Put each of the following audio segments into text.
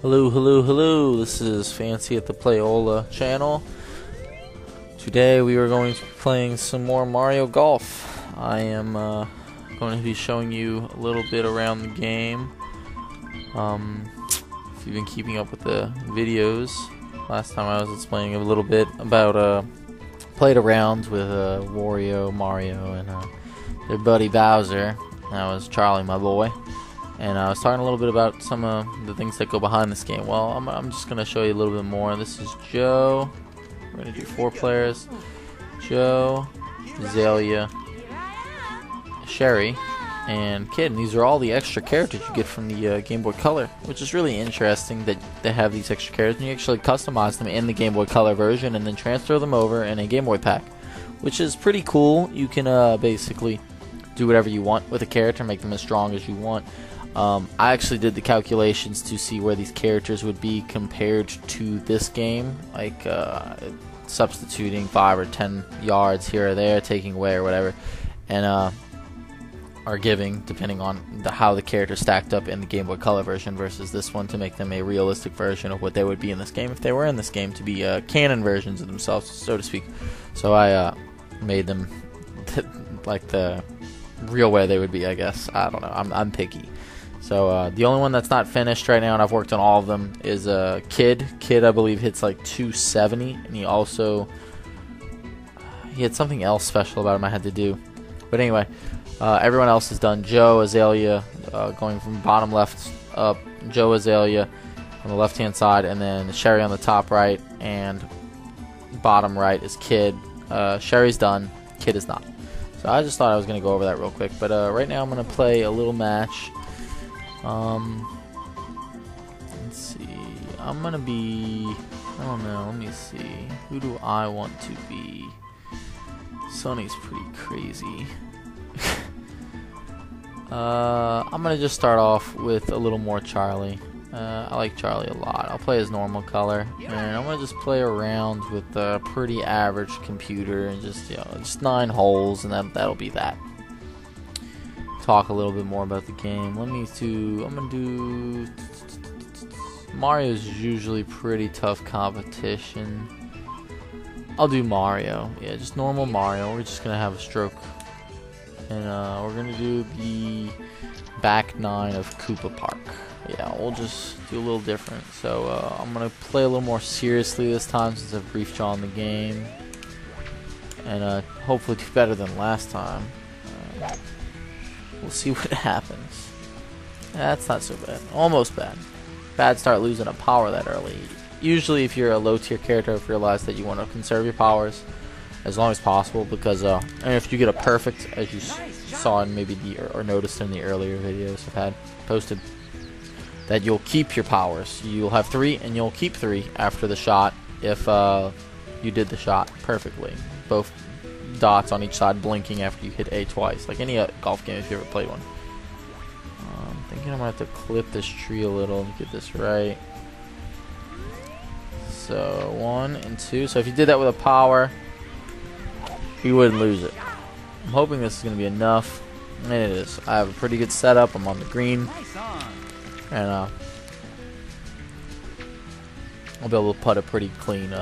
Hello, hello, hello. This is Fancy at the Playola channel. Today we are going to be playing some more Mario Golf. I am going to be showing you a little bit around the game. If you've been keeping up with the videos, last time I was explaining a little bit about played around with Wario, Mario, and their buddy Bowser. That was Charlie, my boy. And I was talking a little bit about some of the things that go behind this game. Well, I'm just going to show you a little bit more. This is Joe. We're going to do 4 players. Joe, Azalea, Sherry, and Kid. And these are all the extra characters you get from the Game Boy Color, which is really interesting that they have these extra characters. And you actually customize them in the Game Boy Color version and then transfer them over in a Game Boy pack, which is pretty cool. You can basically do whatever you want with a character, make them as strong as you want. I actually did the calculations to see where these characters would be compared to this game, like substituting 5 or 10 yards here or there, taking away or whatever, and are giving, depending on how the character stacked up in the Game Boy Color version versus this one, to make them a realistic version of what they would be in this game if they were in this game, to be canon versions of themselves, so to speak. So I made them like the real way they would be, I guess. I don't know. I'm picky. So the only one that's not finished right now, and I've worked on all of them, is Kid. Kid, I believe, hits like 270, and he had something else special about him I had to do. But anyway, everyone else is done. Joe, Azalea, going from bottom left up. Joe, Azalea on the left-hand side, and then Sherry on the top right, and bottom right is Kid. Sherry's done. Kid is not. So I just thought I was going to go over that real quick. But right now I'm going to play a little match. Let's see. I'm gonna be, I don't know, let me see. Who do I want to be? Sonny's pretty crazy. I'm gonna just start off with a little more Charlie. I like Charlie a lot. I'll play his normal color, and I'm gonna just play around with a pretty average computer and just, just 9 holes, and that'll be that. Talk a little bit more about the game. I'm gonna do Mario's usually pretty tough competition. I'll do Mario. Yeah, just normal Mario. We're just gonna have a stroke, and we're gonna do the back 9 of Koopa Park. Yeah, we'll just do a little different. So I'm gonna play a little more seriously this time since I've briefed you on the game, and hopefully do better than last time. We'll see what happens. That's not so bad. Almost bad. Bad start losing a power that early. Usually if you're a low tier character, I've realized that you want to conserve your powers as long as possible, because and if you get a perfect, as you saw in maybe or noticed in the earlier videos I've had posted, that you'll keep your powers. You'll have 3 and you'll keep 3 after the shot if you did the shot perfectly. Both dots on each side blinking after you hit A twice, like any golf game if you ever played one. I'm thinking I'm gonna have to clip this tree a little to get this right. So 1 and 2. So if you did that with a power, you wouldn't lose it. I'm hoping this is gonna be enough, and it is. I have a pretty good setup. I'm on the green, and I'll be able to putt a pretty clean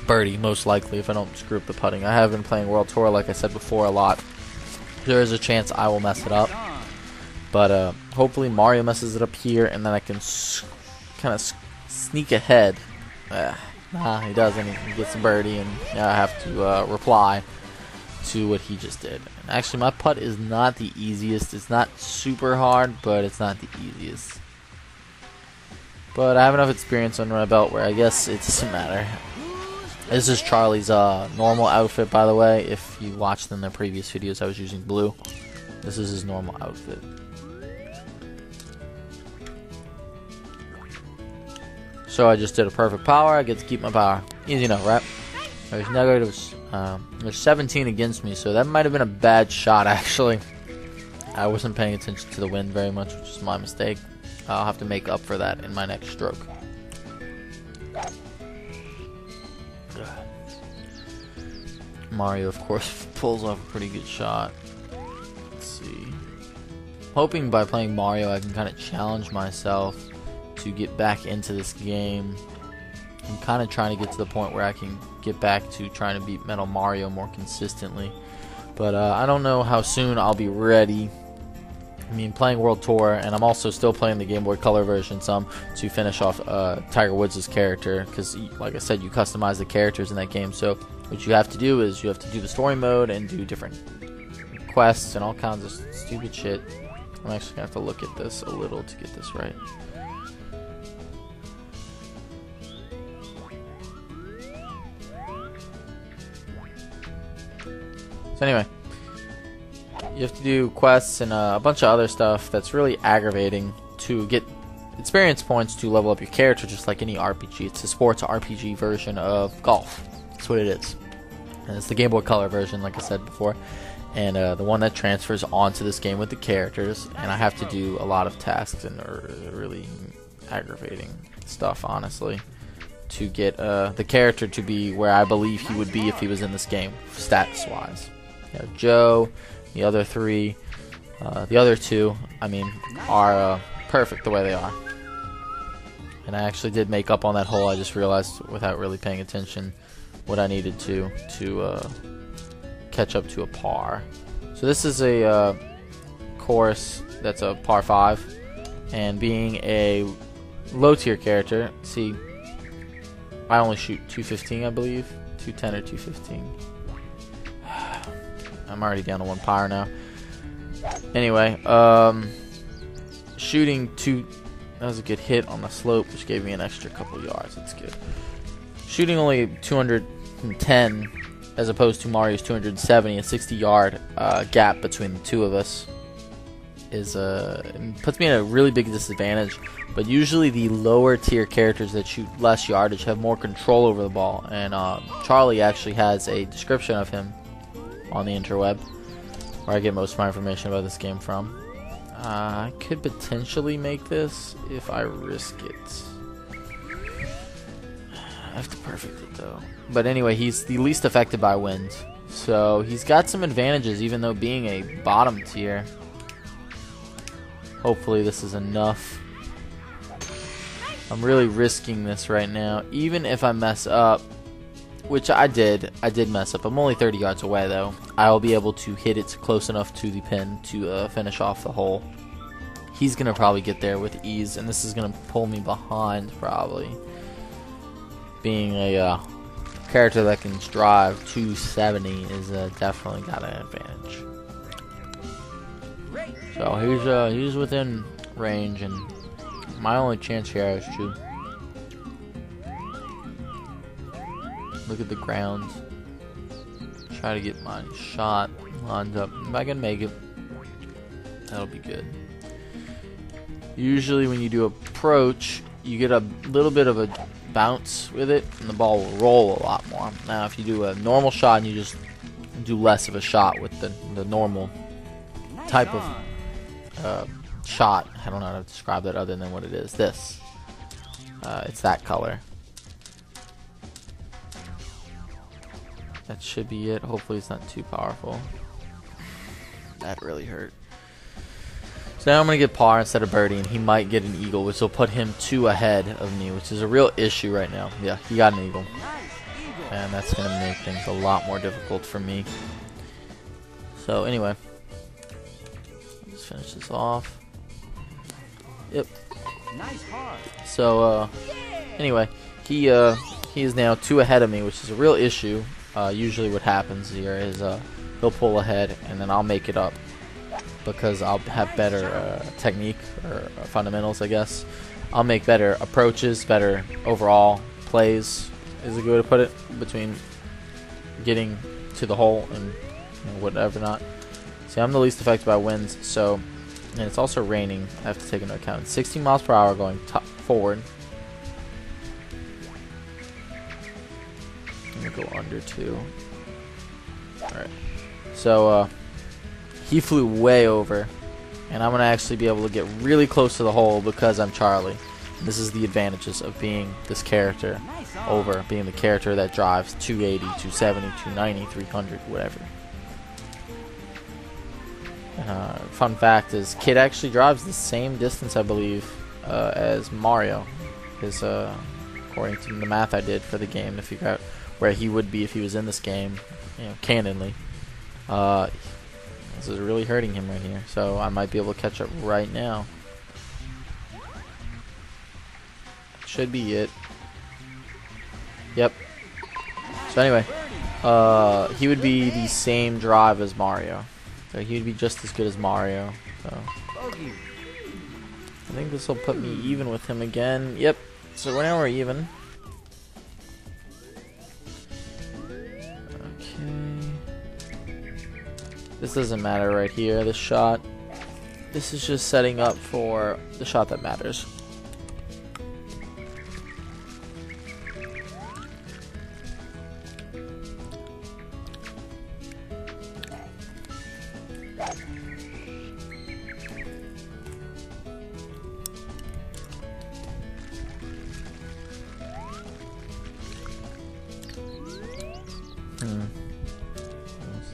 birdie, most likely, if I don't screw up the putting. I have been playing World Tour, like I said before, a lot. There is a chance I will mess it up, but hopefully Mario messes it up here, and then I can kind of sneak ahead. Nah, he doesn't. He gets a birdie, and I have to reply to what he just did. And actually, my putt is not the easiest. It's not super hard, but it's not the easiest. But I have enough experience under my belt where I guess it doesn't matter. This is Charlie's normal outfit, by the way. If you watched in the previous videos, I was using blue. This is his normal outfit. So I just did a perfect power. I get to keep my power. Easy enough, right? There's negatives. There's 17 against me, so that might have been a bad shot, actually. I wasn't paying attention to the wind very much, which is my mistake. I'll have to make up for that in my next stroke. Mario, of course, pulls off a pretty good shot. Let's see. Hoping by playing Mario I can kind of challenge myself to get back into this game. I'm kind of trying to get to the point where I can get back to trying to beat Metal Mario more consistently. But I don't know how soon I'll be ready. I mean, playing World Tour, and I'm also still playing the Game Boy Color version some to finish off Tiger Woods' character, because, like I said, you customize the characters in that game. So what you have to do is you have to do the story mode and do different quests and all kinds of stupid shit. I'm actually going to have to look at this a little to get this right. So anyway, you have to do quests and a bunch of other stuff that's really aggravating to get experience points to level up your character, just like any RPG. It's a sports RPG version of golf. That's what it is. And it's the Game Boy Color version, like I said before. And the one that transfers onto this game with the characters. And I have to do a lot of tasks and really aggravating stuff, honestly, to get the character to be where I believe he would be if he was in this game, stats-wise. You know, Joe, the other three, the other two, I mean, are perfect the way they are. And I actually did make up on that hole. I just realized without really paying attention what I needed to catch up to a par. So this is a course that's a par 5, and being a low tier character, see, I only shoot 215, I believe, 210 or 215. I'm already down to 1 par now. Anyway, shooting that was a good hit on the slope, which gave me an extra couple yards. That's good. Shooting only 210 as opposed to Mario's 270, a 60-yard gap between the two of us is puts me at a really big disadvantage. But usually the lower tier characters that shoot less yardage have more control over the ball, and Charlie actually has a description of him on the interweb, where I get most of my information about this game from. I could potentially make this if I risk it. I have to perfect it though. But anyway, he's the least affected by wind, so he's got some advantages even though being a bottom tier. Hopefully this is enough. I'm really risking this right now, even if I mess up, which I did mess up. I'm only 30 yards away though. I'll be able to hit it close enough to the pin to finish off the hole. He's gonna probably get there with ease, and this is gonna pull me behind probably. Being a character that can drive 270 is definitely got an advantage. So he's within range, and my only chance here is to look at the ground, try to get my shot lined up. If I can make it, that'll be good. Usually when you do approach, you get a little bit of a bounce with it, and the ball will roll a lot more. Now if you do a normal shot and you just do less of a shot with the normal type of shot, I don't know how to describe that other than what it is. This, it's that color. That should be it. Hopefully it's not too powerful. That really hurt. So now I'm going to get par instead of birdie, and he might get an eagle, which will put him 2 ahead of me, which is a real issue right now. Yeah, he got an eagle. And that's going to make things a lot more difficult for me. So anyway, let's finish this off. Yep. So anyway, he is now 2 ahead of me, which is a real issue. Usually what happens here is he'll pull ahead, and then I'll make it up, because I'll have better technique or fundamentals, I guess. I'll make better approaches, better overall plays is a good way to put it, between getting to the hole and whatever not. See, I'm the least affected by winds, so, and it's also raining. I have to take into account. 16 miles per hour going forward. I'm gonna go under 2. Alright. So, he flew way over, and I'm going to actually be able to get really close to the hole because I'm Charlie. And this is the advantages of being this character over being the character that drives 280, 270, 290, 300, whatever. Fun fact is, Kid actually drives the same distance, I believe, as Mario. His according to the math I did for the game to figure out where he would be if he was in this game, you know, canonly. This is really hurting him right here, so I might be able to catch up right now. Should be it. Yep. So anyway, he would be the same drive as Mario. So he would be just as good as Mario. So I think this will put me even with him again. Yep. So right now we're even. Okay. This doesn't matter right here, this shot. This is just setting up for the shot that matters.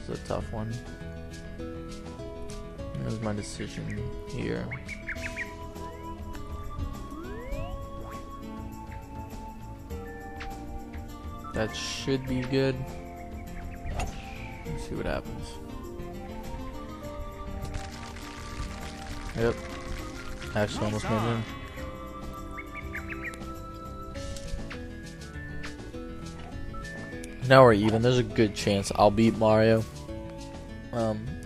This is a tough one. Here's my decision here. That should be good. Let's see what happens. Yep. Actually almost made him. Now we're even. There's a good chance I'll beat Mario.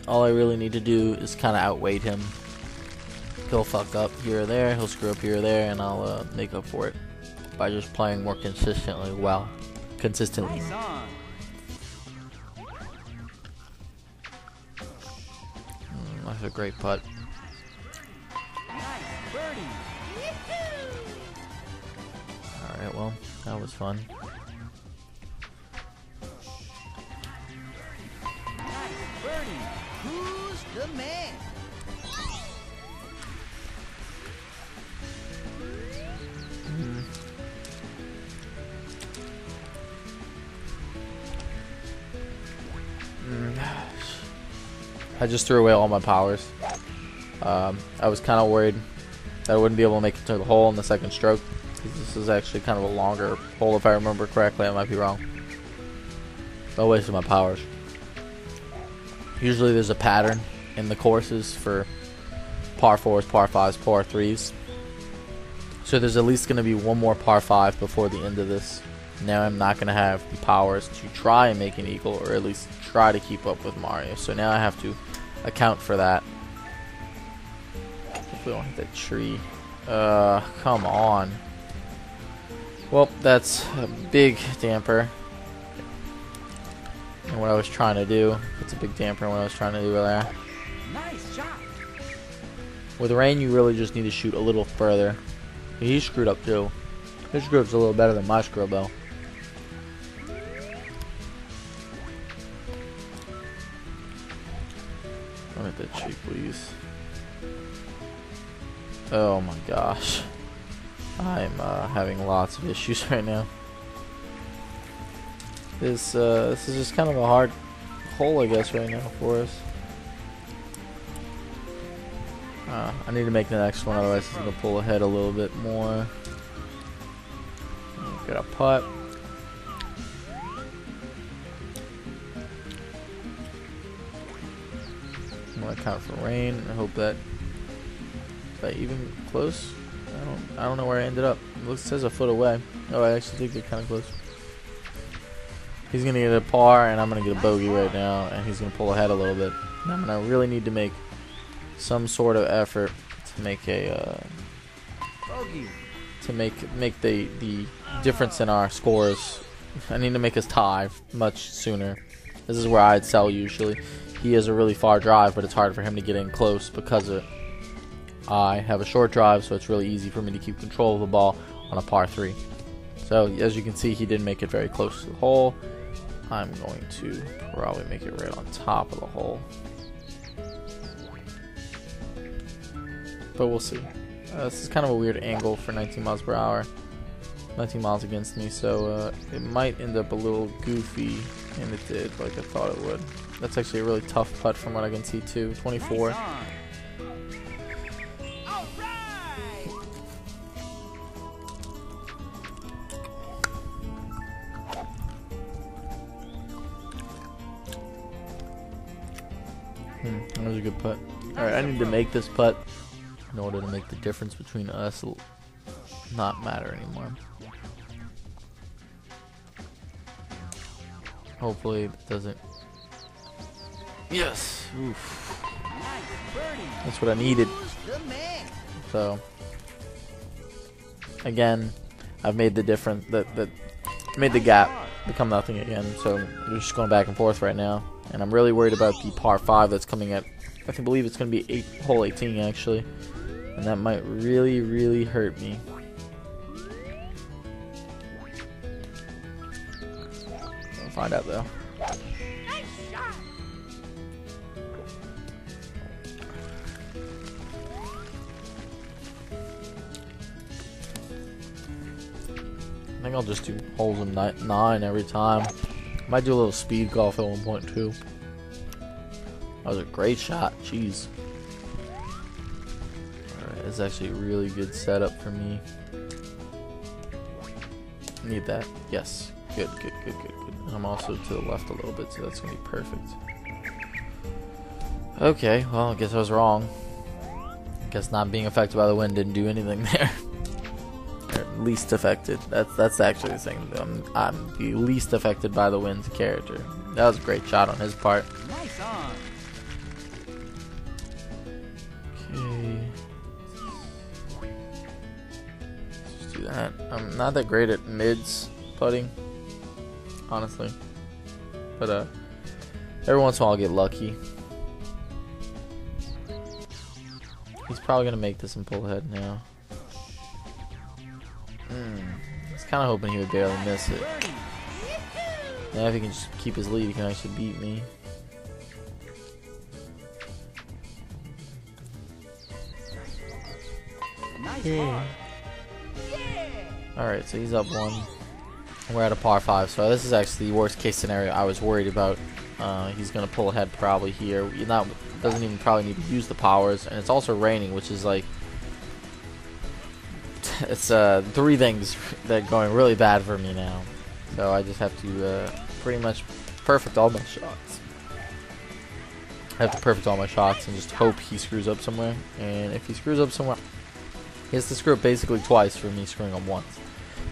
All I really need to do is kind of outweight him. He'll fuck up here or there, he'll screw up here or there, and I'll make up for it by just playing more consistently well. Consistently. That's a great putt. Alright, well, that was fun. Who's the man? I just threw away all my powers. I was kind of worried that I wouldn't be able to make it to the hole in the second stroke. This is actually kind of a longer hole if I remember correctly. I might be wrong. I wasted my powers. Usually there's a pattern in the courses for par 4s, par 5s, par 3s. So there's at least going to be one more par 5 before the end of this. Now I'm not going to have the powers to try and make an eagle, or at least try to keep up with Mario. So now I have to account for that. If we don't hit that tree. Come on. Well, that's a big damper. And what I was trying to do. It's a big damper in what I was trying to do there. Nice shot. With rain, you really just need to shoot a little further. He screwed up too. His screw up's a little better than my screw up though. Don't hit that tree, please. Oh my gosh. I'm having lots of issues right now. This is just kind of a hard hole, I guess, right now for us. I need to make the next one, otherwise it's going to pull ahead a little bit more. Got a putt. I'm going to count for rain. I hope that... Is that even close? I don't know where I ended up. It says a foot away. Oh, I actually think they're kind of close. He's going to get a par, and I'm going to get a bogey right now, and he's going to pull ahead a little bit. And I'm going to really need to make some sort of effort to make a make the difference in our scores. I need to make us tie much sooner. This is where I'd sell usually. He has a really far drive, but it's hard for him to get in close because of it. I have a short drive, so it's really easy for me to keep control of the ball on a par 3. So as you can see, he didn't make it very close to the hole. I'm going to probably make it right on top of the hole. But we'll see. This is kind of a weird angle for 19 miles per hour. 19 miles against me, so it might end up a little goofy, and it did, like I thought it would. That's actually a really tough putt from what I can see too. 24. That was a good putt. Alright, I need to make this putt in order to make the difference between us not matter anymore. Hopefully it doesn't. Yes! Oof. That's what I needed. So, again, I've made the difference, made the gap become nothing again. So we're just going back and forth right now, and I'm really worried about the par 5 that's coming at. I can believe it's going to be hole 18 actually, and that might really, really hurt me. We'll find out though. I think I'll just do holes in 9 every time. Might do a little speed golf at one point too. That was a great shot. Jeez. Alright, it's actually a really good setup for me. Need that. Yes. Good. I'm also to the left a little bit, so that's going to be perfect. Okay, well, I guess I was wrong. I guess not being affected by the wind didn't do anything there. Least affected. That's actually the thing. I'm the least affected by the wind's character. That was a great shot on his part. Nice on. Okay. Let's just do that. I'm not that great at mids putting, honestly. But every once in a while I'll get lucky. He's probably gonna make this and pull ahead now. I was kind of hoping he would barely miss it. Now if he can just keep his lead, he can actually beat me. Nice Yeah. Yeah. Alright, so he's up 1. We're at a par 5, so this is actually the worst case scenario I was worried about. He's going to pull ahead probably here. Doesn't even probably need to use the powers, and it's also raining, which is like, it's 3 things that are going really bad for me now. So I just have to pretty much perfect all my shots. I have to perfect all my shots and just hope he screws up somewhere. And if he screws up somewhere, he has to screw up basically twice for me screwing up once.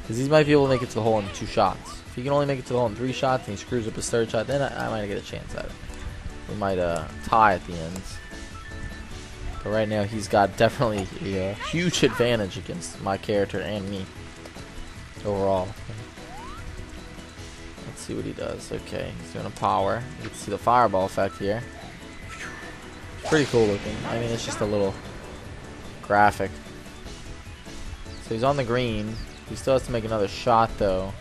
Because he might be able to make it to the hole in 2 shots. If he can only make it to the hole in 3 shots and he screws up his 3rd shot, then I might get a chance at it. We might tie at the ends. But right now he's got definitely a huge advantage against my character and me overall. Let's see what he does. Okay, he's doing a power. You can see the fireball effect here. Pretty cool looking. I mean, it's just a little graphic. So he's on the green. He still has to make another shot though.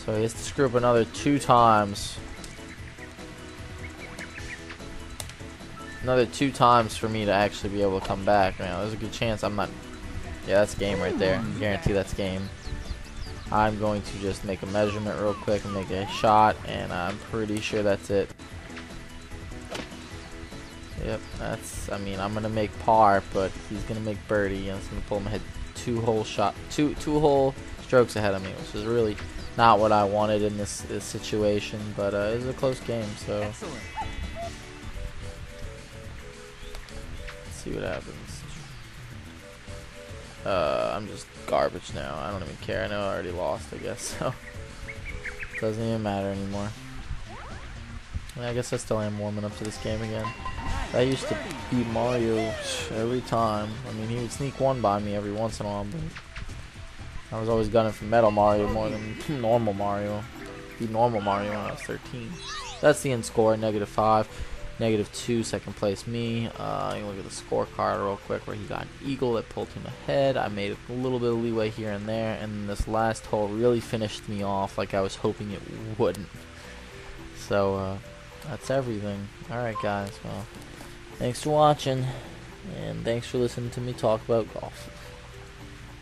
So he has to screw up another 2 times. Another 2 times for me to actually be able to come back. Man, there's a good chance I'm not. Yeah, that's game right there. I guarantee that's game. I'm going to just make a measurement real quick and make a shot, and I'm pretty sure that's it. Yep, that's. I mean, I'm gonna make par, but he's gonna make birdie, and it's gonna pull him ahead 2 whole strokes ahead of me, which is really not what I wanted in this situation. But it was a close game, so. Excellent. See what happens. I'm just garbage now. I don't even care. I know I already lost, I guess, so doesn't even matter anymore. I guess I still am warming up to this game again. I used to beat Mario every time. I mean, he would sneak 1 by me every once in a while, but I was always gunning for Metal Mario more than normal Mario. Beat normal Mario when I was 13. That's the end score, -5. -2, 2nd place me. You can look at the scorecard real quick where he got an eagle that pulled him ahead. I made a little bit of leeway here and there, and this last hole really finished me off like I was hoping it wouldn't. So that's everything. Alright guys, well, thanks for watching, and thanks for listening to me talk about golf.